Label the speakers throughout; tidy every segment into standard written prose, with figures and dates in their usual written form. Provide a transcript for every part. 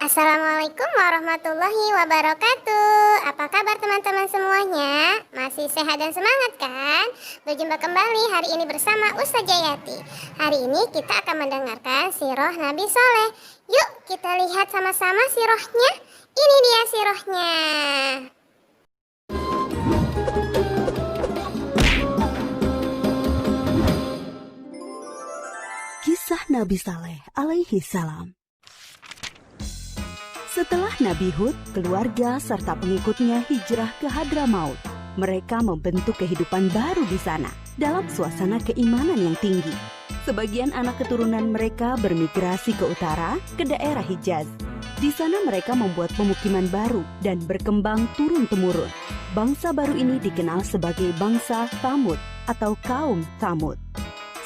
Speaker 1: Assalamualaikum warahmatullahi wabarakatuh. Apa kabar teman-teman semuanya? Masih sehat dan semangat kan? Berjumpa kembali hari ini bersama Ustazah Yati. Hari ini kita akan mendengarkan sirah Nabi Saleh. Yuk kita lihat sama-sama sirahnya. Ini dia sirahnya.
Speaker 2: Kisah Nabi Saleh alaihi salam. Setelah Nabi Hud, keluarga serta pengikutnya hijrah ke Hadramaut, mereka membentuk kehidupan baru di sana dalam suasana keimanan yang tinggi. Sebagian anak keturunan mereka bermigrasi ke utara, ke daerah Hijaz. Di sana mereka membuat pemukiman baru dan berkembang turun-temurun. Bangsa baru ini dikenal sebagai bangsa Tsamud atau kaum Tsamud.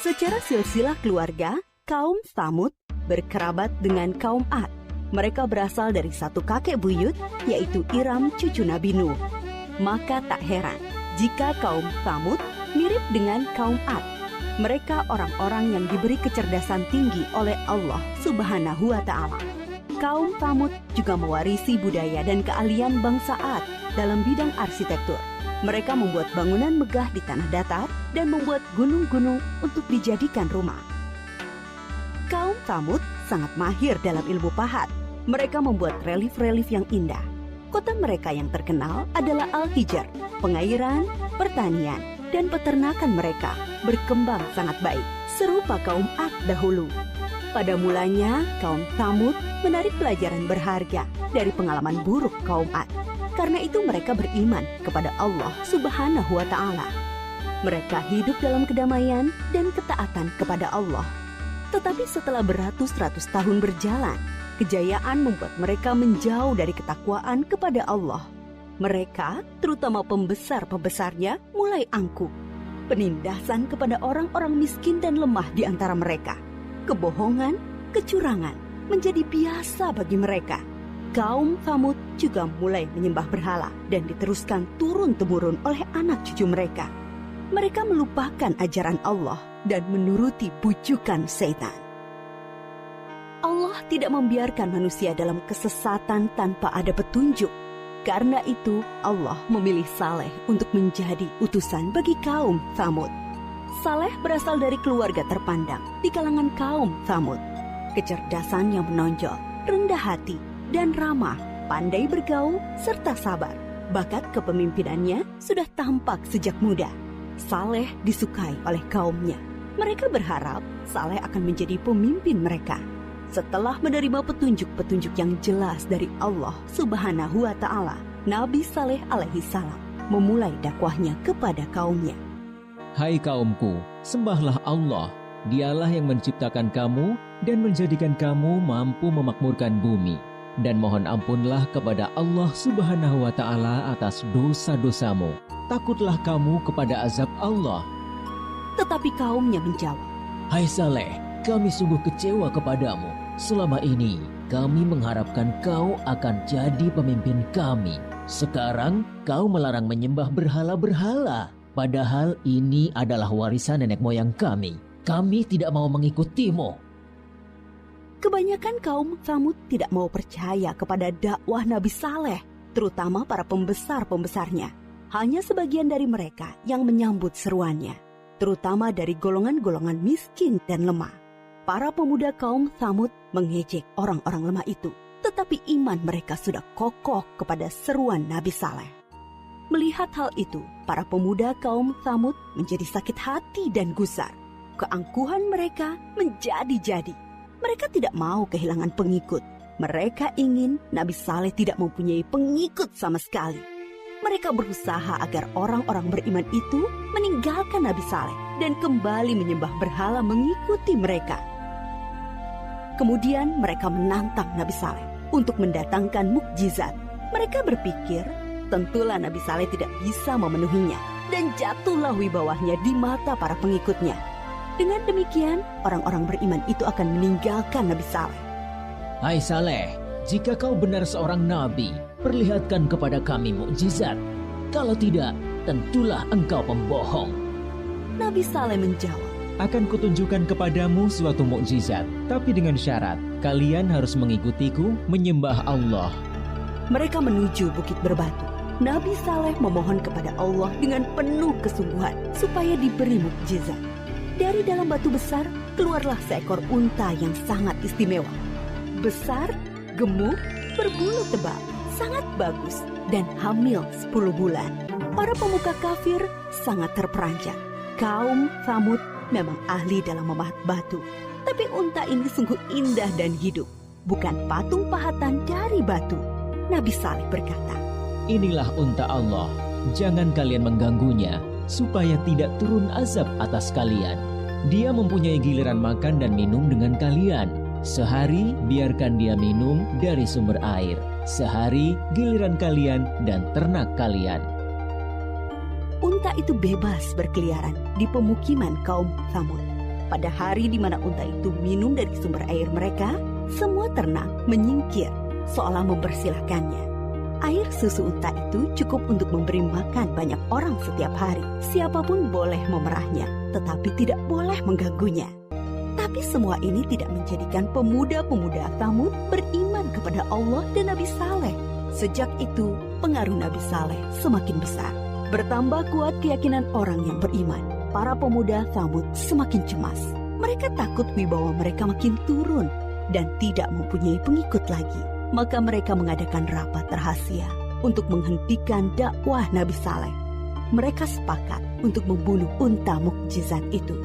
Speaker 2: Secara silsilah keluarga, kaum Tsamud berkerabat dengan kaum Ad. Mereka berasal dari satu kakek buyut, yaitu Iram cucu Nabi Nuh. Maka tak heran jika kaum Tsamud mirip dengan kaum Ad. Mereka orang-orang yang diberi kecerdasan tinggi oleh Allah Subhanahu wa Ta'ala. Kaum Tsamud juga mewarisi budaya dan keahlian bangsa Ad dalam bidang arsitektur. Mereka membuat bangunan megah di tanah datar dan membuat gunung-gunung untuk dijadikan rumah. Kaum Tsamud sangat mahir dalam ilmu pahat. Mereka membuat relief-relief yang indah. Kota mereka yang terkenal adalah Al-Hijr. Pengairan, pertanian, dan peternakan mereka berkembang sangat baik, serupa kaum Ad dahulu. Pada mulanya, kaum Tsamud menarik pelajaran berharga dari pengalaman buruk kaum Ad. Karena itu mereka beriman kepada Allah Subhanahu wa Ta'ala. Mereka hidup dalam kedamaian dan ketaatan kepada Allah. Tetapi setelah beratus-ratus tahun berjalan, kejayaan membuat mereka menjauh dari ketakwaan kepada Allah. Mereka, terutama pembesar-pembesarnya, mulai angkuh. Penindasan kepada orang-orang miskin dan lemah di antara mereka. Kebohongan, kecurangan menjadi biasa bagi mereka. Kaum Tsamud juga mulai menyembah berhala dan diteruskan turun-temurun oleh anak cucu mereka. Mereka melupakan ajaran Allah dan menuruti bujukan setan. Allah tidak membiarkan manusia dalam kesesatan tanpa ada petunjuk. Karena itu, Allah memilih Saleh untuk menjadi utusan bagi kaum Tsamud. Saleh berasal dari keluarga terpandang di kalangan kaum Tsamud. Kecerdasan yang menonjol, rendah hati, dan ramah, pandai bergaul, serta sabar. Bakat kepemimpinannya sudah tampak sejak muda. Saleh disukai oleh kaumnya. Mereka berharap Saleh akan menjadi pemimpin mereka. Setelah menerima petunjuk-petunjuk yang jelas dari Allah Subhanahu wa Ta'ala, Nabi Saleh alaihi salam memulai dakwahnya kepada kaumnya.
Speaker 3: Hai kaumku, sembahlah Allah. Dialah yang menciptakan kamu dan menjadikan kamu mampu memakmurkan bumi. Dan mohon ampunlah kepada Allah Subhanahu wa Ta'ala atas dosa-dosamu. Takutlah kamu kepada azab Allah.
Speaker 2: Tetapi kaumnya menjawab,
Speaker 3: Hai Saleh, kami sungguh kecewa kepadamu. Selama ini kami mengharapkan kau akan jadi pemimpin kami. Sekarang kau melarang menyembah berhala-berhala. Padahal ini adalah warisan nenek moyang kami. Kami tidak mau mengikutimu.
Speaker 2: Kebanyakan kaum Tsamud tidak mau percaya kepada dakwah Nabi Saleh, terutama para pembesar-pembesarnya. Hanya sebagian dari mereka yang menyambut seruannya, terutama dari golongan-golongan miskin dan lemah. Para pemuda kaum Tsamud mengejek orang-orang lemah itu, tetapi iman mereka sudah kokoh kepada seruan Nabi Saleh. Melihat hal itu, para pemuda kaum Tsamud menjadi sakit hati dan gusar. Keangkuhan mereka menjadi-jadi. Mereka tidak mau kehilangan pengikut. Mereka ingin Nabi Saleh tidak mempunyai pengikut sama sekali. Mereka berusaha agar orang-orang beriman itu meninggalkan Nabi Saleh dan kembali menyembah berhala mengikuti mereka. Kemudian mereka menantang Nabi Saleh untuk mendatangkan mukjizat. Mereka berpikir tentulah Nabi Saleh tidak bisa memenuhinya dan jatuhlah wibawahnya di mata para pengikutnya. Dengan demikian, orang-orang beriman itu akan meninggalkan Nabi Saleh.
Speaker 3: Hai Saleh, jika kau benar seorang nabi, perlihatkan kepada kami mukjizat. Kalau tidak, tentulah engkau pembohong.
Speaker 2: Nabi Saleh menjawab,
Speaker 3: akan kutunjukkan kepadamu suatu mukjizat, tapi dengan syarat, kalian harus mengikutiku menyembah Allah.
Speaker 2: Mereka menuju bukit berbatu. Nabi Saleh memohon kepada Allah dengan penuh kesungguhan supaya diberi mukjizat. Dari dalam batu besar, keluarlah seekor unta yang sangat istimewa. Besar, gemuk, berbulu tebal, sangat bagus, dan hamil 10 bulan. Para pemuka kafir sangat terperanjat. Kaum Tsamud memang ahli dalam memahat batu. Tapi unta ini sungguh indah dan hidup, bukan patung pahatan dari batu. Nabi Saleh berkata,
Speaker 3: Inilah unta Allah, jangan kalian mengganggunya, supaya tidak turun azab atas kalian. Dia mempunyai giliran makan dan minum dengan kalian. Sehari biarkan dia minum dari sumber air. Sehari giliran kalian dan ternak kalian.
Speaker 2: Unta itu bebas berkeliaran di pemukiman kaum Tsamud. Pada hari di mana unta itu minum dari sumber air mereka, semua ternak menyingkir seolah mempersilahkannya. Air susu unta itu cukup untuk memberi makan banyak orang setiap hari. Siapapun boleh memerahnya, tetapi tidak boleh mengganggunya. Tapi semua ini tidak menjadikan pemuda-pemuda Tsamud beriman kepada Allah dan Nabi Saleh. Sejak itu, pengaruh Nabi Saleh semakin besar. Bertambah kuat keyakinan orang yang beriman. Para pemuda Tsamud semakin cemas. Mereka takut wibawa mereka makin turun dan tidak mempunyai pengikut lagi. Maka mereka mengadakan rapat rahasia untuk menghentikan dakwah Nabi Saleh. Mereka sepakat untuk membunuh unta mukjizat itu.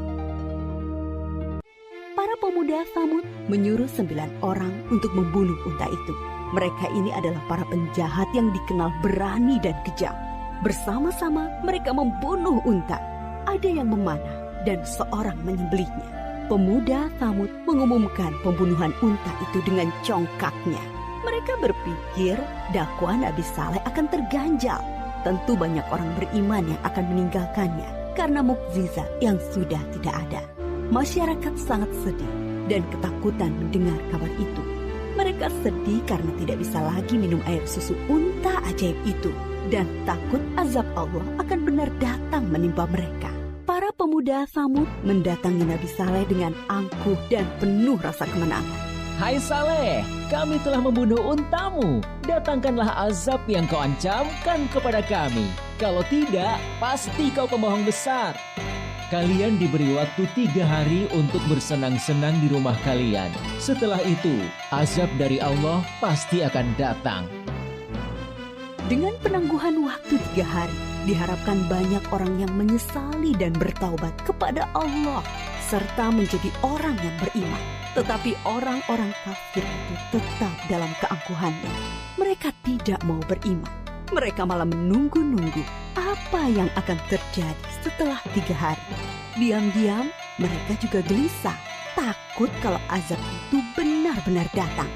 Speaker 2: Para pemuda Tsamud menyuruh 9 orang untuk membunuh unta itu. Mereka ini adalah para penjahat yang dikenal berani dan kejam. Bersama-sama mereka membunuh unta. Ada yang memanah dan seorang menyembelihnya. Pemuda Tsamud mengumumkan pembunuhan unta itu dengan congkaknya. Mereka berpikir dakwah Nabi Saleh akan terganjal. Tentu banyak orang beriman yang akan meninggalkannya karena mukjizat yang sudah tidak ada. Masyarakat sangat sedih dan ketakutan mendengar kabar itu. Mereka sedih karena tidak bisa lagi minum air susu unta ajaib itu dan takut azab Allah akan benar datang menimpa mereka. Para pemuda Tsamud mendatangi Nabi Saleh dengan angkuh dan penuh rasa kemenangan.
Speaker 3: Hai Saleh, kami telah membunuh untamu. Datangkanlah azab yang kau ancamkan kepada kami. Kalau tidak, pasti kau pembohong besar. Kalian diberi waktu 3 hari untuk bersenang-senang di rumah kalian. Setelah itu, azab dari Allah pasti akan datang.
Speaker 2: Dengan penangguhan waktu 3 hari, diharapkan banyak orang yang menyesali dan bertaubat kepada Allah, serta menjadi orang yang beriman. Tetapi orang-orang kafir itu tetap dalam keangkuhannya. Mereka tidak mau beriman. Mereka malah menunggu-nunggu apa yang akan terjadi setelah 3 hari. Diam-diam mereka juga gelisah, takut kalau azab itu benar-benar datang.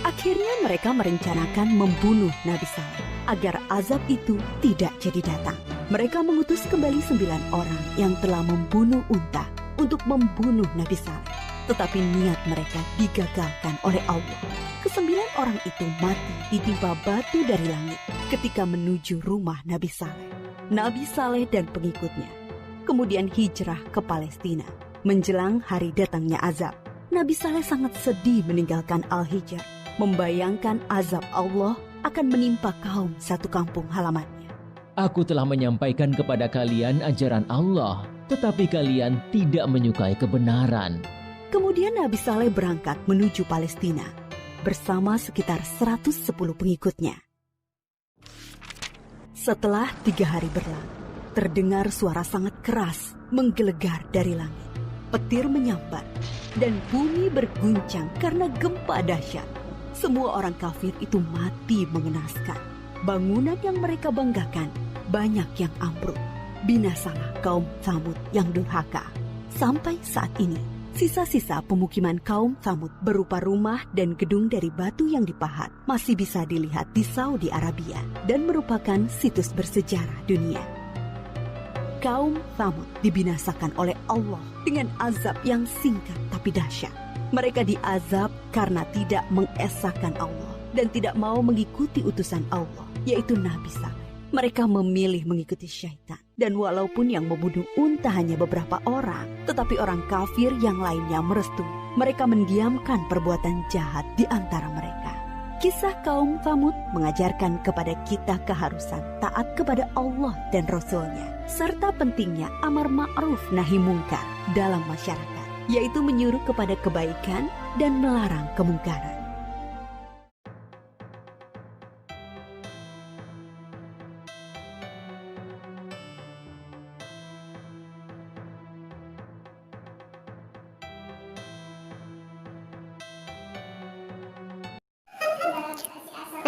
Speaker 2: Akhirnya mereka merencanakan membunuh Nabi Saleh agar azab itu tidak jadi datang. Mereka mengutus kembali 9 orang yang telah membunuh unta untuk membunuh Nabi Saleh. Tetapi niat mereka digagalkan oleh Allah. Ke-9 orang itu mati ditimpa batu dari langit ketika menuju rumah Nabi Saleh. Nabi Saleh dan pengikutnya kemudian hijrah ke Palestina. Menjelang hari datangnya azab, Nabi Saleh sangat sedih meninggalkan Al-Hijr, membayangkan azab Allah akan menimpa kaum satu kampung halamannya.
Speaker 3: Aku telah menyampaikan kepada kalian ajaran Allah, tetapi kalian tidak menyukai kebenaran.
Speaker 2: Kemudian Nabi Saleh berangkat menuju Palestina bersama sekitar 110 pengikutnya. Setelah 3 hari berlalu, terdengar suara sangat keras menggelegar dari langit. Petir menyambar dan bumi berguncang karena gempa dahsyat. Semua orang kafir itu mati mengenaskan. Bangunan yang mereka banggakan banyak yang ambruk. Binasalah kaum Tsamud yang durhaka. Sampai saat ini, sisa-sisa pemukiman kaum Tsamud berupa rumah dan gedung dari batu yang dipahat masih bisa dilihat di Saudi Arabia dan merupakan situs bersejarah dunia. Kaum Tsamud dibinasakan oleh Allah dengan azab yang singkat tapi dahsyat. Mereka diazab karena tidak mengesahkan Allah dan tidak mau mengikuti utusan Allah, yaitu Nabi Saleh. Mereka memilih mengikuti syaitan. Dan walaupun yang membunuh unta hanya beberapa orang, tetapi orang kafir yang lainnya merestui. Mereka mendiamkan perbuatan jahat di antara mereka. Kisah kaum Tsamud mengajarkan kepada kita keharusan taat kepada Allah dan Rasul-Nya, serta pentingnya amar ma'ruf nahi mungkar dalam masyarakat, yaitu menyuruh kepada kebaikan dan melarang kemungkaran.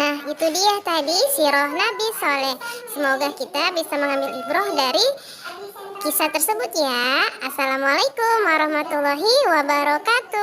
Speaker 1: Nah, itu dia tadi sirah Nabi Soleh. Semoga kita bisa mengambil ibrah dari kisah tersebut ya. Assalamualaikum warahmatullahi wabarakatuh.